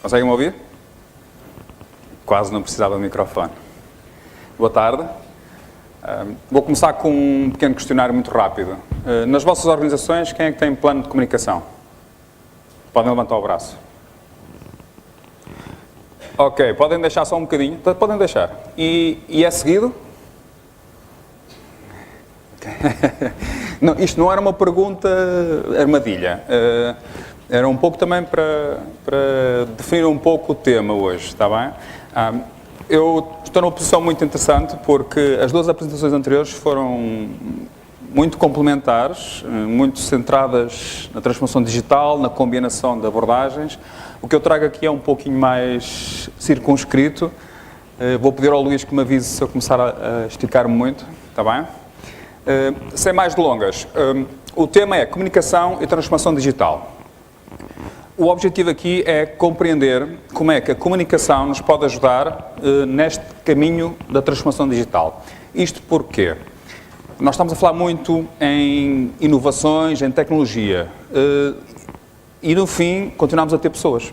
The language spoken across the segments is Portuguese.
Conseguem-me ouvir? Quase não precisava do microfone. Boa tarde. Vou começar com um pequeno questionário muito rápido. Nas vossas organizações, quem é que tem plano de comunicação? Podem levantar o braço. Ok, podem deixar só um bocadinho. Podem deixar. E é seguido? Não, isto não era uma pergunta armadilha. Era um pouco também para definir um pouco o tema hoje, está bem? Eu estou numa posição muito interessante porque as duas apresentações anteriores foram muito complementares, muito centradas na transformação digital, na combinação de abordagens. O que eu trago aqui é um pouquinho mais circunscrito. Vou pedir ao Luís que me avise se eu começar a esticar-me muito, está bem? Sem mais delongas, o tema é comunicação e transformação digital. O objetivo aqui é compreender como é que a comunicação nos pode ajudar neste caminho da transformação digital. Isto porquê? Nós estamos a falar muito em inovações, em tecnologia, e no fim continuamos a ter pessoas,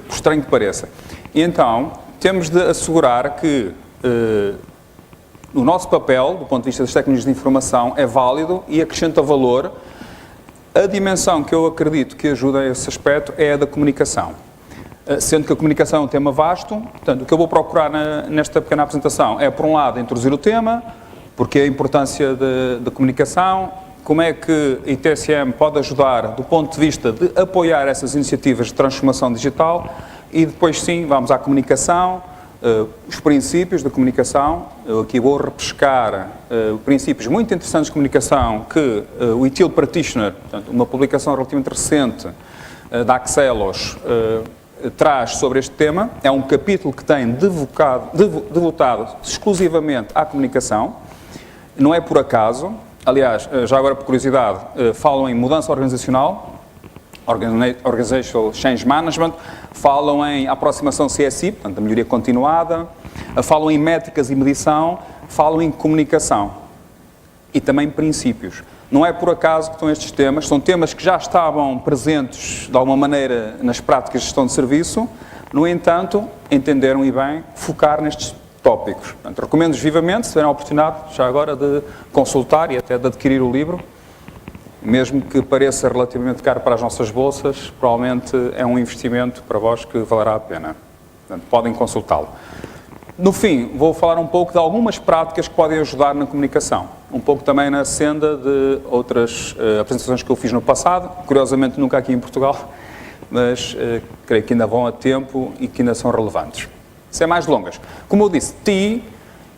por estranho que pareça. E então temos de assegurar que o nosso papel, do ponto de vista das tecnologias de informação, é válido e acrescenta valor. A dimensão que eu acredito que ajuda a esse aspecto é a da comunicação. Sendo que a comunicação é um tema vasto, portanto, o que eu vou procurar nesta pequena apresentação é, por um lado, introduzir o tema, porque a importância da comunicação, como é que a ITSM pode ajudar do ponto de vista de apoiar essas iniciativas de transformação digital e depois, sim, vamos à comunicação, os princípios da comunicação. Eu aqui vou repescar princípios muito interessantes de comunicação que o Itil Practitioner, portanto, uma publicação relativamente recente da Axelos, traz sobre este tema. É um capítulo que tem devotado exclusivamente à comunicação. Não é por acaso. Aliás, já agora por curiosidade, falam em mudança organizacional, Organizational Change Management, falam em aproximação CSI, portanto, a melhoria continuada, falam em métricas e medição, falam em comunicação e também princípios. Não é por acaso que estão estes temas, são temas que já estavam presentes, de alguma maneira, nas práticas de gestão de serviço, no entanto, entenderam e bem focar nestes tópicos. Portanto, recomendo vivamente, se tiverem a oportunidade, já agora, de consultar e até de adquirir o livro. Mesmo que pareça relativamente caro para as nossas bolsas, provavelmente é um investimento para vós que valerá a pena. Portanto, podem consultá-lo. No fim, vou falar um pouco de algumas práticas que podem ajudar na comunicação. Um pouco também na senda de outras apresentações que eu fiz no passado, curiosamente nunca aqui em Portugal, mas creio que ainda vão a tempo e que ainda são relevantes. Sem mais delongas. Como eu disse, TI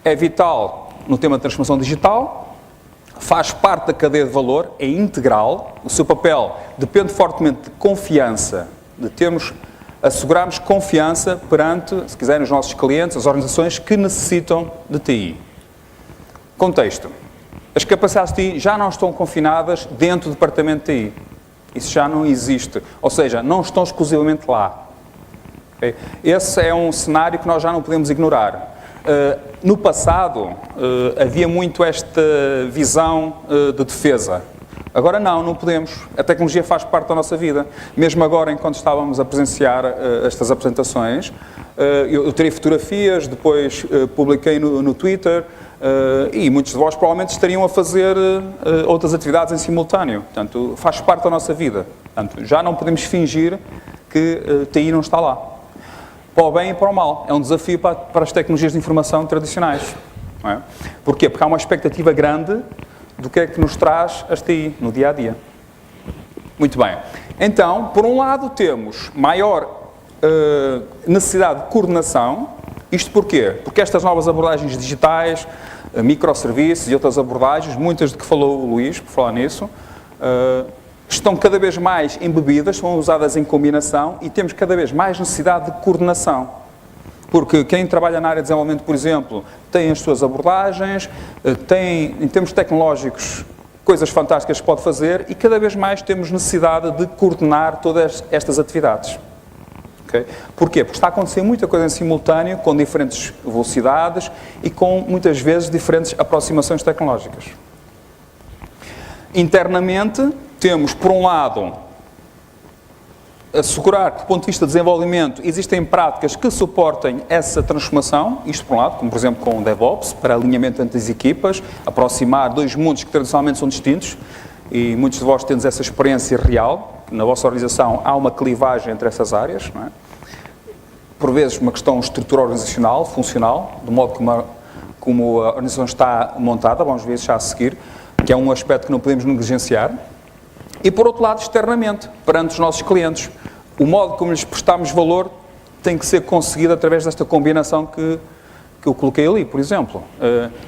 é vital no tema de transformação digital, faz parte da cadeia de valor, é integral, o seu papel depende fortemente de confiança, de assegurarmos confiança perante, se quiserem, os nossos clientes, as organizações que necessitam de TI. Contexto. As capacidades de TI já não estão confinadas dentro do departamento de TI. Isso já não existe. Ou seja, não estão exclusivamente lá. Okay? Esse é um cenário que nós já não podemos ignorar. No passado, havia muito esta visão de defesa. Agora não podemos. A tecnologia faz parte da nossa vida. Mesmo agora, enquanto estávamos a presenciar estas apresentações, eu tirei fotografias, depois publiquei no Twitter, e muitos de vós provavelmente estariam a fazer outras atividades em simultâneo. Portanto, faz parte da nossa vida. Portanto, já não podemos fingir que TI não está lá. Para o bem e para o mal. É um desafio para as tecnologias de informação tradicionais. Não é? Porquê? Porque há uma expectativa grande do que é que nos traz as TI no dia-a-dia. Muito bem. Então, por um lado, temos maior necessidade de coordenação. Isto porquê? Porque estas novas abordagens digitais, microserviços e outras abordagens, muitas de que falou o Luís, por falar nisso, estão cada vez mais embebidas, são usadas em combinação e temos cada vez mais necessidade de coordenação. Porque quem trabalha na área de desenvolvimento, por exemplo, tem as suas abordagens, tem, em termos tecnológicos, coisas fantásticas que pode fazer e cada vez mais temos necessidade de coordenar todas estas atividades. Okay? Porquê? Porque está a acontecer muita coisa em simultâneo, com diferentes velocidades e com, muitas vezes, diferentes aproximações tecnológicas. Internamente, temos, por um lado, assegurar que, do ponto de vista de desenvolvimento, existem práticas que suportem essa transformação, isto por um lado, como por exemplo com o DevOps, para alinhamento entre as equipas, aproximar dois mundos que tradicionalmente são distintos, e muitos de vós temos essa experiência real. Na vossa organização há uma clivagem entre essas áreas, não é? Por vezes uma questão de estrutura organizacional, funcional, do modo como a organização está montada, vamos ver isso já a seguir, que é um aspecto que não podemos negligenciar. E por outro lado, externamente, perante os nossos clientes, o modo como lhes prestamos valor tem que ser conseguido através desta combinação que eu coloquei ali, por exemplo.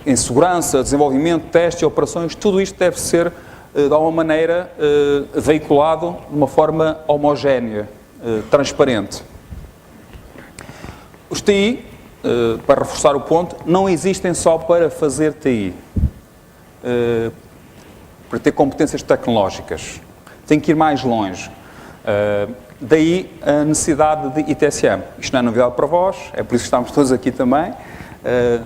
Em segurança, desenvolvimento, teste e operações, tudo isto deve ser, de alguma maneira, veiculado de uma forma homogénea, transparente. Os TI, para reforçar o ponto, não existem só para fazer TI, para ter competências tecnológicas. Tem que ir mais longe. Daí a necessidade de ITSM. Isto não é novidade para vós, é por isso que estamos todos aqui também.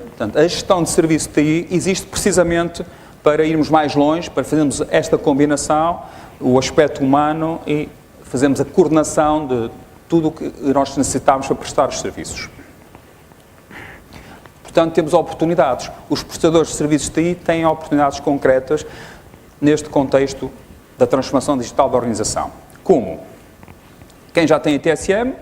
Portanto, a gestão de serviço de TI existe precisamente para irmos mais longe, para fazermos esta combinação, o aspecto humano e fazermos a coordenação de tudo o que nós necessitamos para prestar os serviços. Portanto, temos oportunidades. Os prestadores de serviços de TI têm oportunidades concretas neste contexto da transformação digital da organização. Como? Quem já tem ITSM,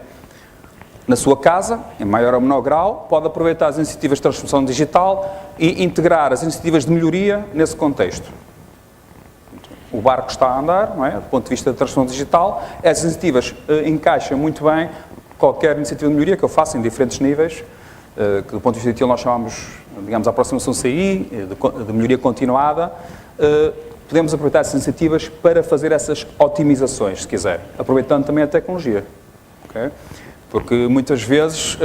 na sua casa, em maior ou menor grau, pode aproveitar as iniciativas de transformação digital e integrar as iniciativas de melhoria nesse contexto. O barco está a andar, não é? Do ponto de vista da transformação digital, essas iniciativas encaixam muito bem qualquer iniciativa de melhoria que eu faça em diferentes níveis, que do ponto de vista digital nós chamamos, digamos, a aproximação CI, de melhoria continuada. Podemos aproveitar essas iniciativas para fazer essas otimizações, se quiser, aproveitando também a tecnologia. Okay? Porque muitas vezes,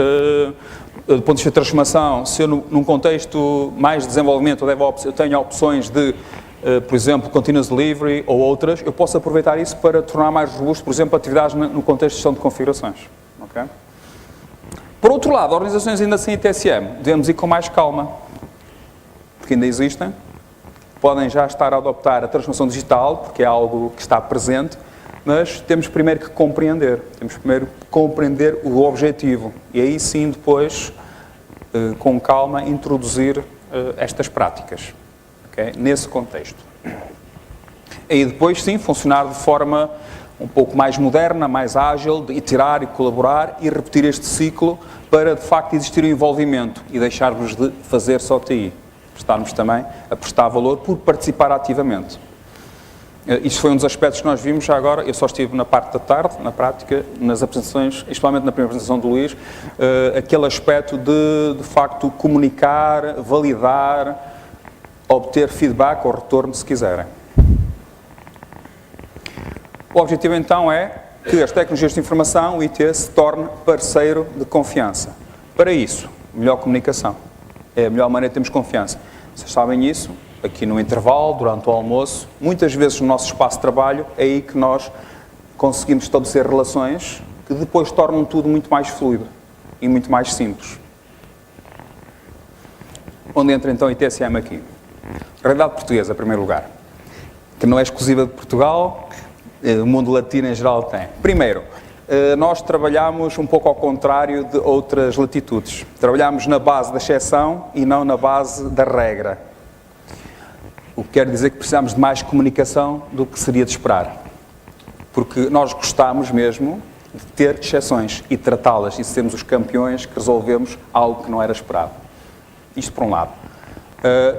do ponto de vista de transformação, se eu num contexto mais de desenvolvimento ou DevOps, eu tenho opções de, por exemplo, continuous delivery ou outras, eu posso aproveitar isso para tornar mais robusto, por exemplo, atividades no contexto de gestão de configurações. Okay? Por outro lado, organizações ainda sem ITSM, devemos ir com mais calma, porque ainda existem. Podem já estar a adoptar a transformação digital, porque é algo que está presente, mas temos primeiro que compreender. Temos primeiro que compreender o objetivo. E aí sim, depois, com calma, introduzir estas práticas. Okay? Nesse contexto. E depois, sim, funcionar de forma um pouco mais moderna, mais ágil, de iterar e colaborar e repetir este ciclo para, de facto, existir o envolvimento e deixarmos de fazer só TI. Estarmos também a prestar valor por participar ativamente. Isto foi um dos aspectos que nós vimos já agora. Eu só estive na parte da tarde, na prática, nas apresentações, especialmente na primeira apresentação do Luís, aquele aspecto de facto, comunicar, validar, obter feedback ou retorno, se quiserem. O objetivo, então, é que as tecnologias de informação, o IT, se torne parceiro de confiança. Para isso, melhor comunicação. É a melhor maneira de termos confiança. Vocês sabem isso, aqui no intervalo, durante o almoço, muitas vezes no nosso espaço de trabalho, é aí que nós conseguimos estabelecer relações que depois tornam tudo muito mais fluido e muito mais simples. Onde entra então o ITSM aqui? Realidade portuguesa, em primeiro lugar, que não é exclusiva de Portugal, o mundo latino em geral tem. Primeiro, nós trabalhamos um pouco ao contrário de outras latitudes. Trabalhamos na base da exceção e não na base da regra. O que quer dizer que precisamos de mais comunicação do que seria de esperar. Porque nós gostamos mesmo de ter exceções e tratá-las e sermos os campeões que resolvemos algo que não era esperado. Isto por um lado.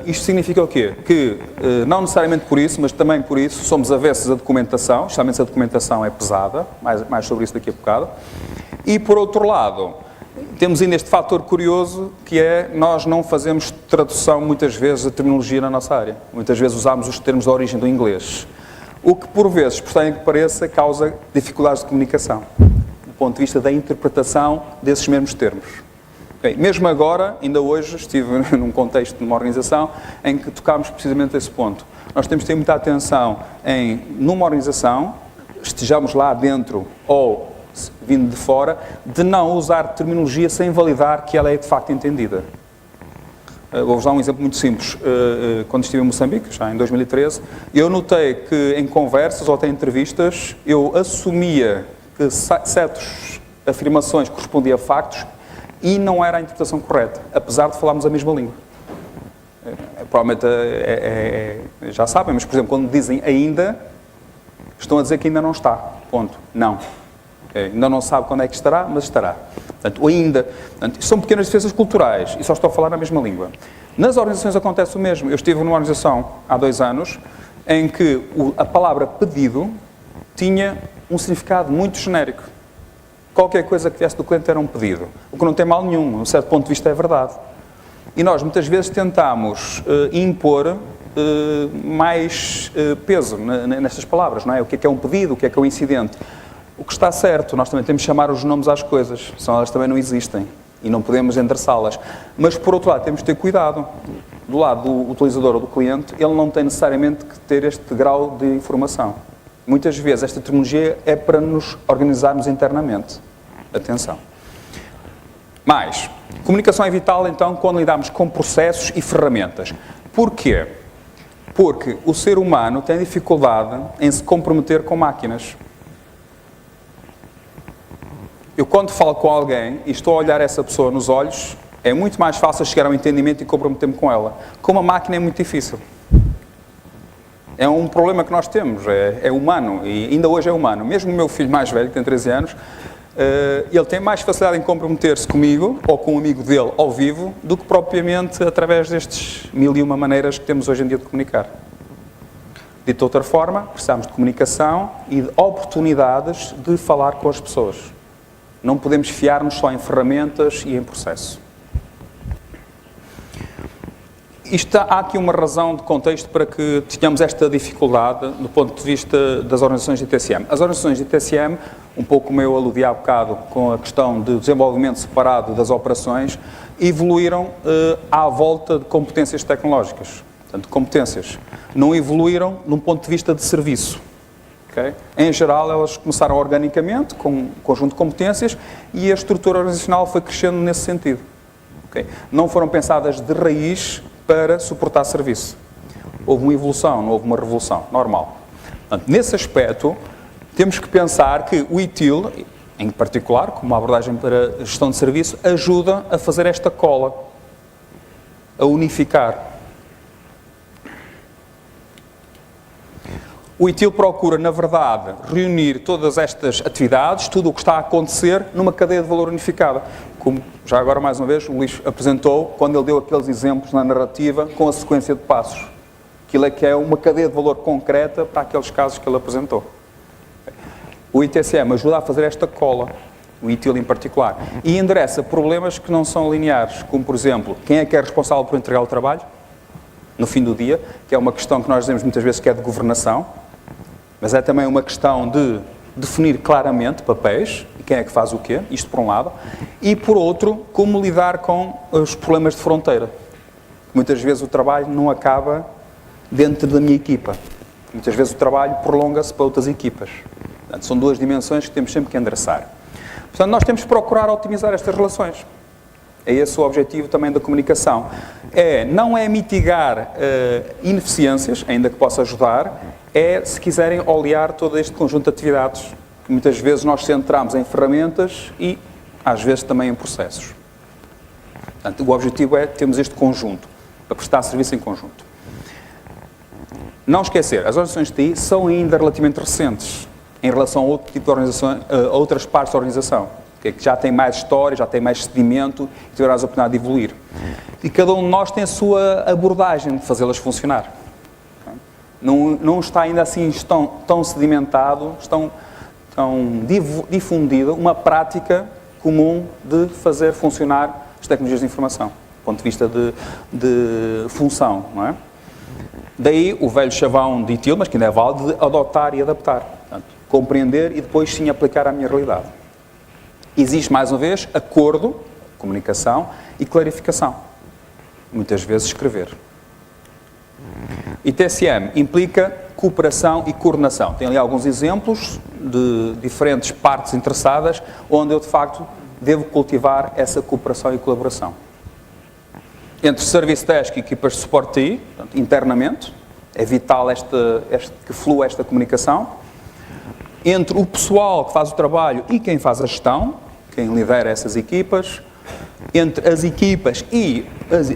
Isto significa o quê? Que, não necessariamente por isso, mas também por isso, somos avessos à documentação, especialmente se a documentação é pesada, mais sobre isso daqui a bocado. E, por outro lado, temos ainda este fator curioso, que é, nós não fazemos tradução, muitas vezes, da terminologia na nossa área. Muitas vezes usamos os termos da origem do inglês. O que, por vezes, por estranho que pareça, causa dificuldades de comunicação, do ponto de vista da interpretação desses mesmos termos. Okay. Mesmo agora, ainda hoje, estive num contexto de uma organização em que tocámos precisamente esse ponto. Nós temos de ter muita atenção em, numa organização, estejamos lá dentro ou vindo de fora, de não usar terminologia sem validar que ela é de facto entendida. Vou-vos dar um exemplo muito simples. Quando estive em Moçambique, já em 2013, eu notei que em conversas ou até em entrevistas, eu assumia que certas afirmações correspondiam a factos e não era a interpretação correta, apesar de falarmos a mesma língua. Provavelmente já sabem, mas, por exemplo, quando dizem ainda, estão a dizer que ainda não está. Ponto. Não. Ainda não sabe quando é que estará, mas estará. Portanto, ainda. Portanto, são pequenas diferenças culturais e só estou a falar na mesma língua. Nas organizações acontece o mesmo. Eu estive numa organização há 2 anos em que a palavra pedido tinha um significado muito genérico. Qualquer coisa que viesse do cliente era um pedido. O que não tem mal nenhum, de um certo ponto de vista é verdade. E nós muitas vezes tentamos impor mais peso nestas palavras, não é? O que é um pedido, o que é um incidente. O que está certo, nós também temos que chamar os nomes às coisas, senão elas também não existem e não podemos endereçá-las. Mas, por outro lado, temos que ter cuidado. Do lado do utilizador ou do cliente, ele não tem necessariamente que ter este grau de informação. Muitas vezes esta terminologia é para nos organizarmos internamente. Atenção. Mais, comunicação é vital, então, quando lidamos com processos e ferramentas. Porquê? Porque o ser humano tem dificuldade em se comprometer com máquinas. Eu, quando falo com alguém e estou a olhar essa pessoa nos olhos, é muito mais fácil chegar ao entendimento e comprometer-me com ela. Com uma máquina é muito difícil. É um problema que nós temos, é humano, e ainda hoje é humano. Mesmo o meu filho mais velho, que tem 13 anos, ele tem mais facilidade em comprometer-se comigo, ou com um amigo dele, ao vivo, do que propriamente através destes 1001 maneiras que temos hoje em dia de comunicar. Dito de outra forma, precisamos de comunicação e de oportunidades de falar com as pessoas. Não podemos fiar-nos só em ferramentas e em processo. Há aqui uma razão de contexto para que tenhamos esta dificuldade do ponto de vista das organizações de ITSM. As organizações de ITSM, um pouco como eu aludi há bocado com a questão de desenvolvimento separado das operações, evoluíram à volta de competências tecnológicas. Portanto, competências. Não evoluíram num ponto de vista de serviço. Okay? Em geral, elas começaram organicamente, com um conjunto de competências, e a estrutura organizacional foi crescendo nesse sentido. Okay? Não foram pensadas de raiz para suportar serviço. Houve uma evolução, não houve uma revolução. Normal. Portanto, nesse aspecto, temos que pensar que o ITIL, em particular, como uma abordagem para a gestão de serviço, ajuda a fazer esta cola, a unificar. O ITIL procura, na verdade, reunir todas estas atividades, tudo o que está a acontecer, numa cadeia de valor unificada. Como, já agora, mais uma vez, o Luís apresentou, quando ele deu aqueles exemplos na narrativa, com a sequência de passos. Aquilo é que é uma cadeia de valor concreta para aqueles casos que ele apresentou. O ITSM ajuda a fazer esta cola, o ITIL em particular, e endereça problemas que não são lineares, como, por exemplo, quem é que é responsável por entregar o trabalho, no fim do dia, que é uma questão que nós dizemos muitas vezes que é de governação, mas é também uma questão de definir claramente papéis, e quem é que faz o quê, isto por um lado, e por outro, como lidar com os problemas de fronteira. Muitas vezes o trabalho não acaba dentro da minha equipa. Muitas vezes o trabalho prolonga-se para outras equipas. Portanto, são 2 dimensões que temos sempre que endereçar. Portanto, nós temos que procurar otimizar estas relações. É esse o objetivo também da comunicação. Não é mitigar ineficiências, ainda que possa ajudar, se quiserem, olear todo este conjunto de atividades, que muitas vezes nós centramos em ferramentas e, às vezes, também em processos. Portanto, o objetivo é termos este conjunto, para prestar serviço em conjunto. Não esquecer, as organizações de TI são ainda relativamente recentes em relação a outro tipo de organização, a outras partes da organização, que já tem mais história, já tem mais sedimento e tiveram a oportunidade de evoluir. E cada um de nós tem a sua abordagem de fazê-las funcionar. Não está ainda assim tão sedimentado, tão difundida uma prática comum de fazer funcionar as tecnologias de informação, do ponto de vista de função, não é? Daí o velho chavão de ITIL, mas que ainda é válido, de adotar e adaptar. Portanto, compreender e depois sim aplicar à minha realidade. Existe, mais uma vez, acordo, comunicação e clarificação. Muitas vezes escrever. ITSM implica cooperação e coordenação. Tem ali alguns exemplos de diferentes partes interessadas, onde eu, de facto, devo cultivar essa cooperação e colaboração. Entre Service Desk e equipas de suporte TI, portanto, internamente, é vital que flua esta comunicação. entre o pessoal que faz o trabalho e quem faz a gestão, quem lidera essas equipas, entre as equipas e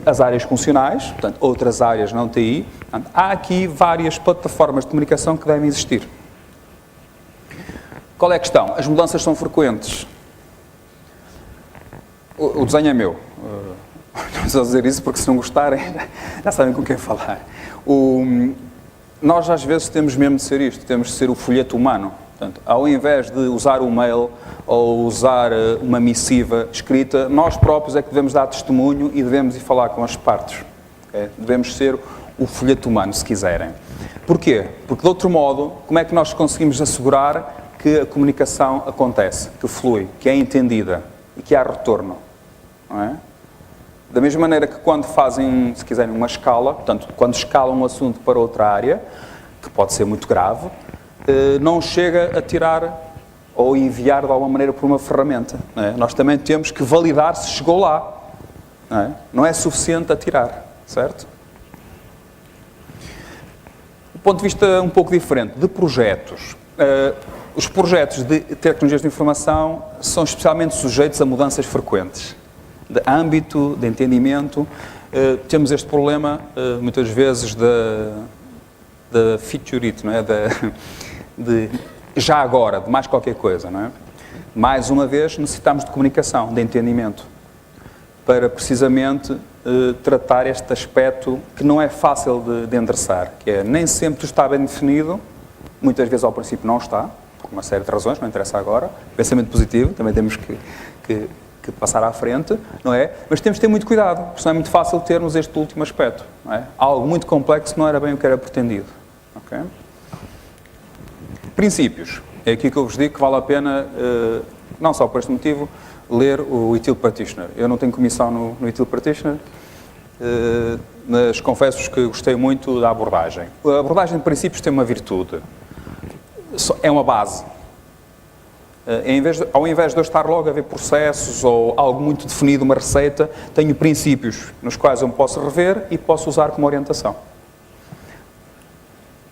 as áreas funcionais, portanto, outras áreas não TI. Portanto, há aqui várias plataformas de comunicação que devem existir. Qual é a questão? As mudanças são frequentes. O desenho é meu. Não preciso dizer isso porque se não gostarem, já sabem com quem falar. Nós às vezes temos mesmo de ser isto, temos de ser o folheto humano. Portanto, ao invés de usar o mail ou usar uma missiva escrita, nós próprios é que devemos dar testemunho e devemos ir falar com as partes. Okay? Devemos ser o folheto humano, se quiserem. Porquê? Porque, de outro modo, como é que nós conseguimos assegurar que a comunicação acontece, que flui, que é entendida e que há retorno? Não é? Da mesma maneira que quando fazem, se quiserem, uma escala, portanto, quando escalam um assunto para outra área, que pode ser muito grave, não chega a tirar ou enviar de alguma maneira por uma ferramenta. Não é? Nós também temos que validar se chegou lá. Não é suficiente a tirar, certo? Do ponto de vista um pouco diferente, de projetos. Os projetos de tecnologias de informação são especialmente sujeitos a mudanças frequentes, de âmbito, de entendimento. Temos este problema, muitas vezes, da featurite, não é? De já agora, de mais qualquer coisa, não é? Mais uma vez, necessitamos de comunicação, de entendimento, para precisamente tratar este aspecto que não é fácil de endereçar, que é nem sempre está bem definido, muitas vezes ao princípio não está, por uma série de razões, não interessa agora. Pensamento positivo, também temos que passar à frente, não é? Mas temos de ter muito cuidado, porque não é muito fácil termos este último aspecto, não é? Algo muito complexo não era bem o que era pretendido. Okay? Princípios. É aqui que eu vos digo que vale a pena, não só por este motivo, ler o Util Practitioner. Eu não tenho comissão no Util Practitioner, mas confesso-vos que gostei muito da abordagem. A abordagem de princípios tem uma virtude. É uma base. Ao invés de eu estar logo a ver processos ou algo muito definido, uma receita, tenho princípios nos quais eu me posso rever e posso usar como orientação.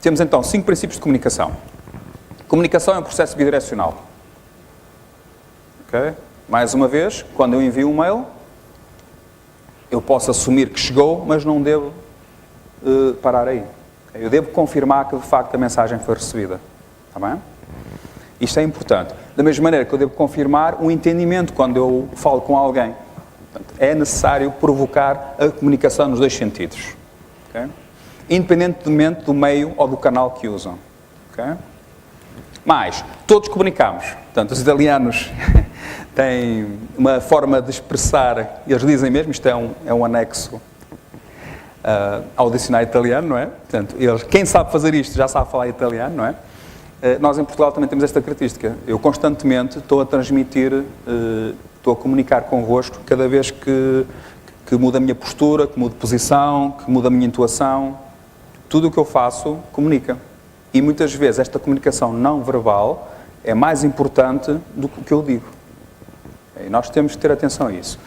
Temos então 5 princípios de comunicação. Comunicação é um processo bidirecional. Okay? Mais uma vez, quando eu envio um mail, eu posso assumir que chegou, mas não devo parar aí. Eu devo confirmar que de facto a mensagem foi recebida. Está bem? Isto é importante. Da mesma maneira que eu devo confirmar o entendimento quando eu falo com alguém. Portanto, é necessário provocar a comunicação nos dois sentidos. Okay? Independentemente do meio ou do canal que usam. Okay? Mas, todos comunicamos. Portanto, os italianos têm uma forma de expressar, eles dizem mesmo, isto é um anexo ao dicionário italiano, não é? Portanto, quem sabe fazer isto já sabe falar italiano, não é? Nós em Portugal também temos esta característica. Eu constantemente estou a transmitir, estou a comunicar convosco cada vez que muda a minha postura, que muda de posição, que muda a minha intuação. Tudo o que eu faço comunica. E muitas vezes esta comunicação não verbal é mais importante do que o que eu digo. E nós temos que ter atenção a isso.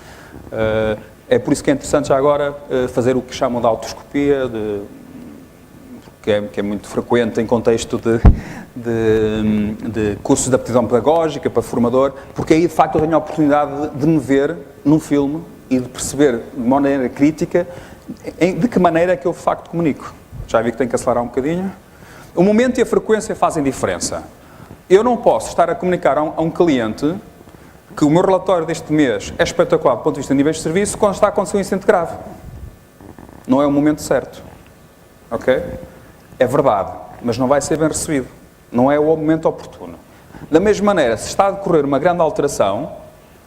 É por isso que é interessante já agora fazer o que chamam de autoscopia, que é muito frequente em contexto de cursos de aptidão pedagógica para formador, porque aí de facto eu tenho a oportunidade de me ver num filme e de perceber de maneira crítica de que maneira é que eu de facto comunico. Já vi que tenho que acelerar um bocadinho. O momento e a frequência fazem diferença. Eu não posso estar a comunicar a um cliente que o meu relatório deste mês é espetacular do ponto de vista de níveis de serviço quando está a acontecer um incidente grave. Não é o momento certo. Ok? É verdade, mas não vai ser bem recebido. Não é o momento oportuno. Da mesma maneira, se está a decorrer uma grande alteração,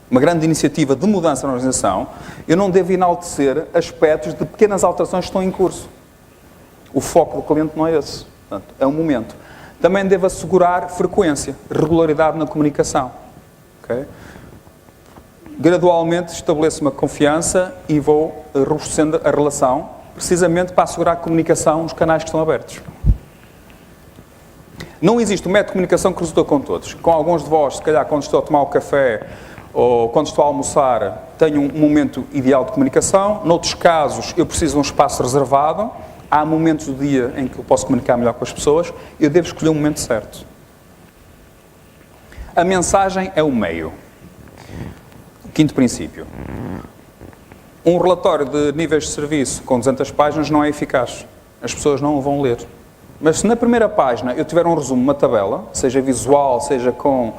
uma grande iniciativa de mudança na organização, eu não devo enaltecer aspectos de pequenas alterações que estão em curso. O foco do cliente não é esse. Portanto, é um momento. Também devo assegurar frequência, regularidade na comunicação. Okay? Gradualmente estabeleço uma confiança e vou robustecendo a relação, precisamente para assegurar a comunicação nos canais que estão abertos. Não existe um método de comunicação que resulta com todos. Com alguns de vós, se calhar, quando estou a tomar o café ou quando estou a almoçar, tenho um momento ideal de comunicação. Noutros casos, eu preciso de um espaço reservado. Há momentos do dia em que eu posso comunicar melhor com as pessoas. Eu devo escolher o momento certo. A mensagem é o meio. Quinto princípio. Um relatório de níveis de serviço com 200 páginas não é eficaz. As pessoas não o vão ler. Mas se na primeira página eu tiver um resumo, uma tabela, seja visual, seja com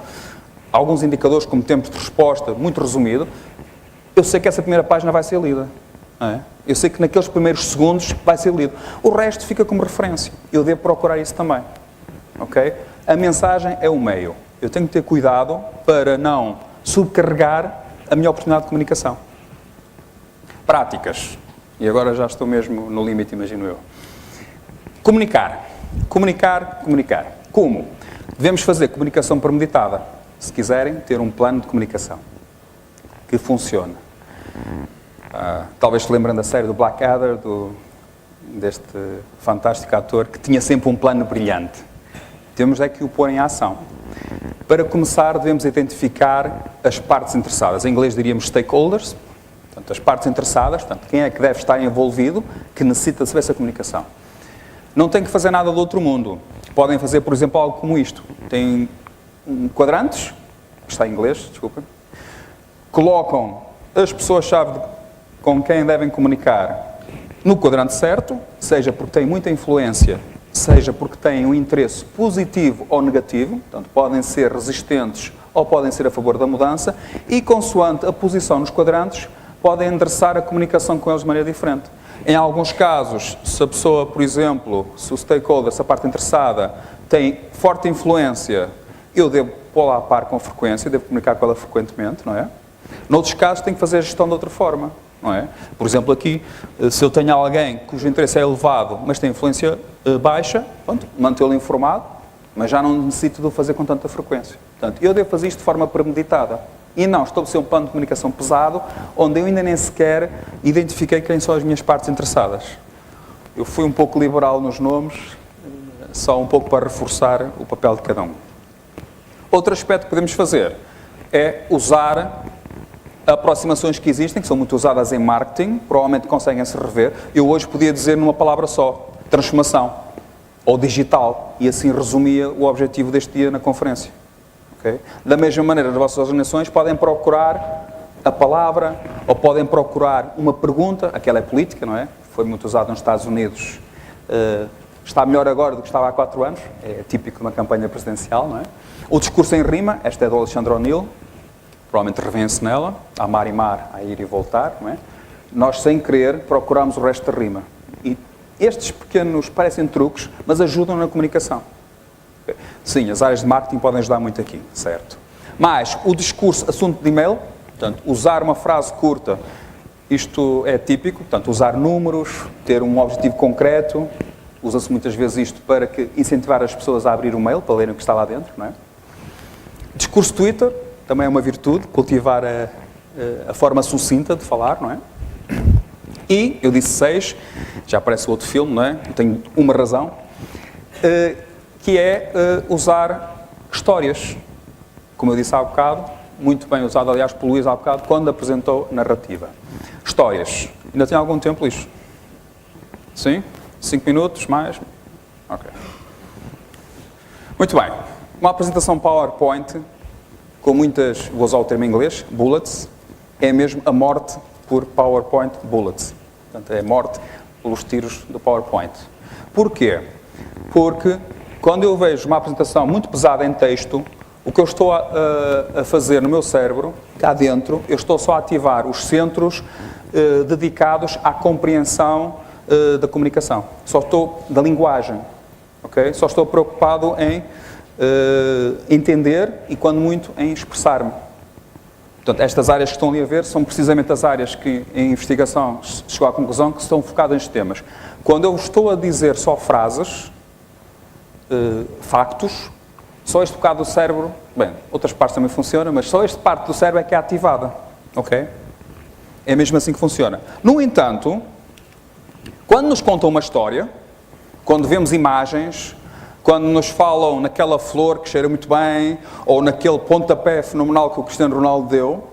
alguns indicadores como tempo de resposta, muito resumido, eu sei que essa primeira página vai ser lida. Não é? Eu sei que naqueles primeiros segundos vai ser lido. O resto fica como referência. Eu devo procurar isso também. Ok? A mensagem é o meio. Eu tenho que ter cuidado para não subcarregar a minha oportunidade de comunicação. Práticas. E agora já estou mesmo no limite, imagino eu. Comunicar. Comunicar, comunicar. Como? Devemos fazer comunicação premeditada. Se quiserem, ter um plano de comunicação que funcione. Talvez se lembrem da série do Blackadder, deste fantástico ator, que tinha sempre um plano brilhante. Temos é que o pôr em ação. Para começar, devemos identificar as partes interessadas. Em inglês diríamos stakeholders, portanto, as partes interessadas, portanto, quem é que deve estar envolvido, que necessita de saber essa comunicação. Não tem que fazer nada do outro mundo. Podem fazer, por exemplo, algo como isto. Tem quadrantes, está em inglês, desculpa, colocam as pessoas-chave com quem devem comunicar no quadrante certo, seja porque têm muita influência, seja porque têm um interesse positivo ou negativo, portanto, podem ser resistentes ou podem ser a favor da mudança, e consoante a posição nos quadrantes, podem endereçar a comunicação com eles de maneira diferente. Em alguns casos, se a pessoa, por exemplo, se o stakeholder, se a parte interessada, tem forte influência, eu devo pô-la a par com frequência, devo comunicar com ela frequentemente, não é? Noutros casos, tenho que fazer a gestão de outra forma, não é? Por exemplo, aqui, se eu tenho alguém cujo interesse é elevado, mas tem influência baixa, pronto, mantê-lo informado, mas já não necessito de o fazer com tanta frequência. Portanto, eu devo fazer isto de forma premeditada. E não estabelecer um plano de comunicação pesado, onde eu ainda nem sequer identifiquei quem são as minhas partes interessadas. Eu fui um pouco liberal nos nomes, só um pouco para reforçar o papel de cada um. Outro aspecto que podemos fazer é usar aproximações que existem, que são muito usadas em marketing, provavelmente conseguem se rever. Eu hoje podia dizer numa palavra só, transformação, ou digital, e assim resumia o objetivo deste dia na conferência. Okay? Da mesma maneira, as vossas organizações podem procurar a palavra, ou podem procurar uma pergunta, aquela é política, não é? Foi muito usada nos Estados Unidos, está melhor agora do que estava há 4 anos, é típico de uma campanha presidencial, não é? O discurso em rima, esta é do Alexandre O'Neill, provavelmente revêem-se nela, a mar e mar, a ir e voltar, não é? Nós, sem querer, procuramos o resto da rima. E estes pequenos parecem truques, mas ajudam na comunicação. Sim, as áreas de marketing podem ajudar muito aqui, certo? Mas o discurso, assunto de e-mail, portanto, usar uma frase curta, isto é típico, portanto, usar números, ter um objetivo concreto, usa-se muitas vezes isto para incentivar as pessoas a abrir o mail, para lerem o que está lá dentro, não é? Discurso Twitter, também é uma virtude, cultivar a forma sucinta de falar, não é? E, eu disse 6, já aparece o outro filme, não é? Eu tenho uma razão, que é usar histórias. Como eu disse há bocado, muito bem usado, aliás, por Luís há bocado, quando apresentou narrativa. Histórias. Ainda tem algum tempo, Luís? Sim? 5 minutos, mais? Ok. Muito bem. Uma apresentação PowerPoint, com muitas, vou usar o termo em inglês, bullets, é mesmo a morte por PowerPoint bullets. Portanto, é a morte pelos tiros do PowerPoint. Porquê? Porque quando eu vejo uma apresentação muito pesada em texto, o que eu estou a fazer no meu cérebro, cá dentro, eu estou só a ativar os centros dedicados à compreensão da comunicação. Só estou da linguagem, ok? Só estou preocupado em entender e, quando muito, em expressar-me. Portanto, estas áreas que estão ali a ver são precisamente as áreas que, em investigação, chegou à conclusão que estão focadas nestes temas. Quando eu estou a dizer só frases, factos, só este bocado do cérebro, bem, outras partes também funcionam, mas só esta parte do cérebro é que é ativada, ok? É mesmo assim que funciona. No entanto, quando nos contam uma história, quando vemos imagens, quando nos falam naquela flor que cheira muito bem, ou naquele pontapé fenomenal que o Cristiano Ronaldo deu,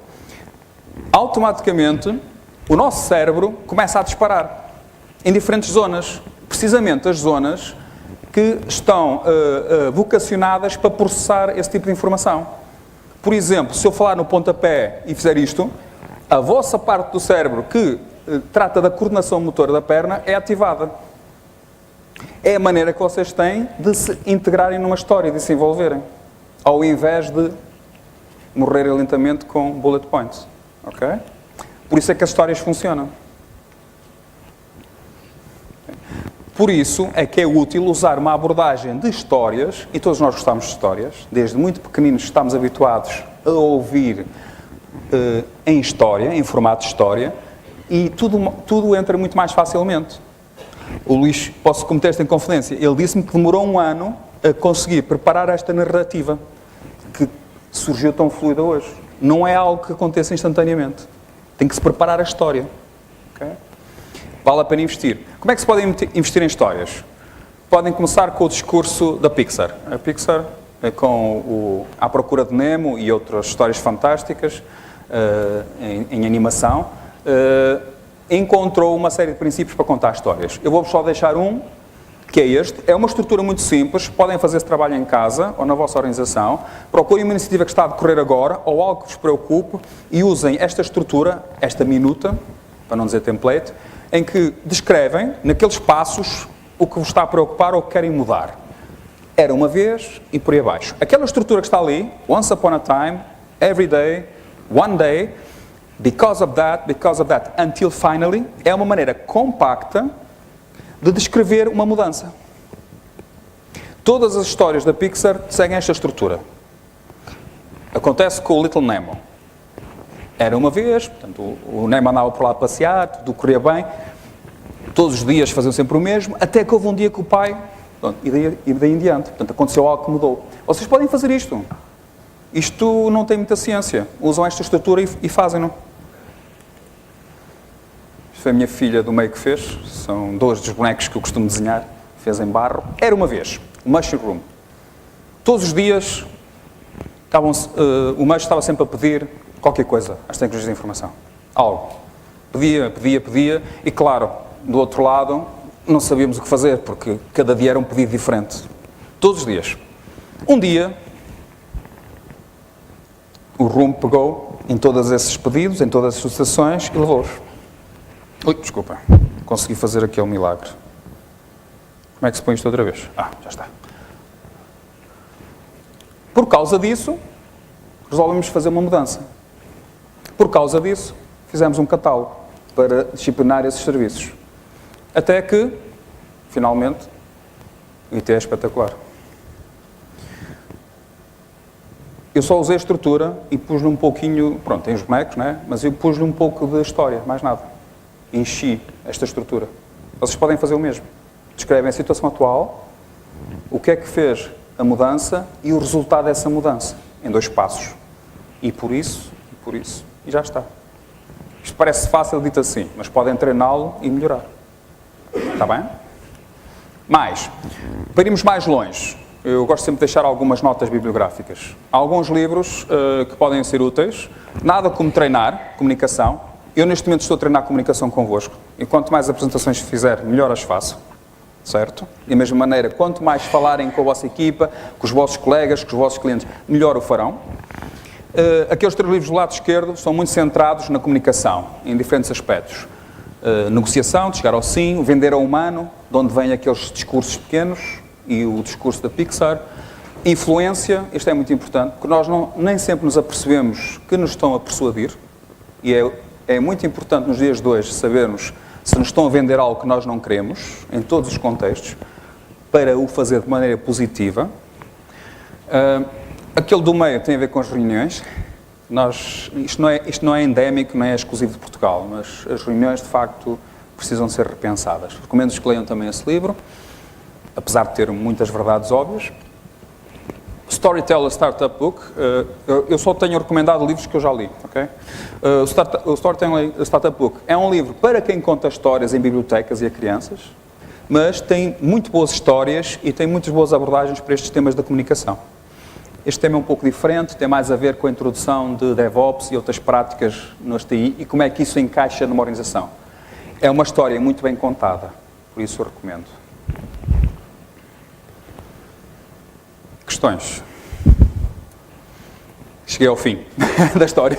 automaticamente o nosso cérebro começa a disparar em diferentes zonas, precisamente as zonas que estão vocacionadas para processar esse tipo de informação. Por exemplo, se eu falar no pontapé e fizer isto, a vossa parte do cérebro que trata da coordenação motora da perna é ativada. É a maneira que vocês têm de se integrarem numa história, de se envolverem, ao invés de morrerem lentamente com bullet points. Ok? Por isso é que as histórias funcionam. Por isso é que é útil usar uma abordagem de histórias, e todos nós gostamos de histórias, desde muito pequeninos estamos habituados a ouvir em história, em formato de história, e tudo entra muito mais facilmente. O Luís, posso cometer esta inconfidência, ele disse-me que demorou 1 ano a conseguir preparar esta narrativa, que surgiu tão fluida hoje. Não é algo que aconteça instantaneamente. Tem que se preparar a história. Okay? Vale a pena investir. Como é que se pode investir em histórias? Podem começar com o discurso da Pixar. A Pixar, com A Procura de Nemo e outras histórias fantásticas em animação, encontrou uma série de princípios para contar histórias. Eu vou-vos só deixar um, que é este. É uma estrutura muito simples. Podem fazer esse trabalho em casa ou na vossa organização. Procurem uma iniciativa que está a decorrer agora ou algo que vos preocupe e usem esta estrutura, esta minuta, para não dizer template, em que descrevem, naqueles passos, o que vos está a preocupar ou o que querem mudar. Era uma vez e por aí abaixo. Aquela estrutura que está ali, once upon a time, every day, one day, because of that, until finally, é uma maneira compacta de descrever uma mudança. Todas as histórias da Pixar seguem esta estrutura. Acontece com o Little Nemo. Era uma vez, portanto, o Nemo andava por lá a passear, tudo corria bem, todos os dias faziam sempre o mesmo, até que houve um dia que o pai, pronto, e daí em diante, portanto, aconteceu algo que mudou. Vocês podem fazer isto. Isto não tem muita ciência. Usam esta estrutura e fazem-no. Isto foi a minha filha do meio que fez. São 2 dos bonecos que eu costumo desenhar. Fez em barro. Era uma vez. O Mushroom. Todos os dias, o Mush estava sempre a pedir qualquer coisa às tecnologias de informação. Algo. Pedia. E claro, do outro lado, não sabíamos o que fazer, porque cada dia era um pedido diferente. Todos os dias. Um dia, o Room pegou em todos esses pedidos, em todas as solicitações e levou-os. Desculpa. Consegui fazer aqui um milagre. Como é que se põe isto outra vez? Já está. Por causa disso, resolvemos fazer uma mudança. Por causa disso, fizemos um catálogo para disciplinar esses serviços. Até que, finalmente, o IT é espetacular. Eu só usei a estrutura e pus-lhe um pouquinho, pronto, tem os bonecos, né? Mas eu pus-lhe um pouco de história, mais nada. Enchi esta estrutura. Vocês podem fazer o mesmo. Descrevem a situação atual, o que é que fez a mudança e o resultado dessa mudança, em 2 passos. E por isso, e já está. Isto parece fácil dito assim, mas podem treiná-lo e melhorar. Está bem? Mais, para irmos mais longe, eu gosto sempre de deixar algumas notas bibliográficas. Há alguns livros que podem ser úteis. Nada como treinar comunicação. Eu, neste momento, estou a treinar comunicação convosco. E quanto mais apresentações fizer, melhor as faço. Certo? E da mesma maneira, quanto mais falarem com a vossa equipa, com os vossos colegas, com os vossos clientes, melhor o farão. Aqueles 3 livros do lado esquerdo são muito centrados na comunicação, em diferentes aspectos. Negociação, de chegar ao sim, vender ao humano, de onde vêm aqueles discursos pequenos, e o discurso da Pixar. Influência, isto é muito importante, porque nós nem sempre nos apercebemos que nos estão a persuadir, e é muito importante nos dias de hoje sabermos se nos estão a vender algo que nós não queremos, em todos os contextos, para o fazer de maneira positiva. Aquele do meio tem a ver com as reuniões. Isto não é endémico, não é exclusivo de Portugal, mas as reuniões, de facto, precisam ser repensadas. Recomendo-vos que leiam também esse livro, apesar de ter muitas verdades óbvias. Storyteller Startup Book, eu só tenho recomendado livros que eu já li, ok? O Storyteller Startup Book é um livro para quem conta histórias em bibliotecas e a crianças, mas tem muito boas histórias e tem muitas boas abordagens para estes temas da comunicação. Este tema é um pouco diferente, tem mais a ver com a introdução de DevOps e outras práticas no TI e como é que isso encaixa numa organização. É uma história muito bem contada, por isso eu recomendo. Questões? cheguei ao fim da história.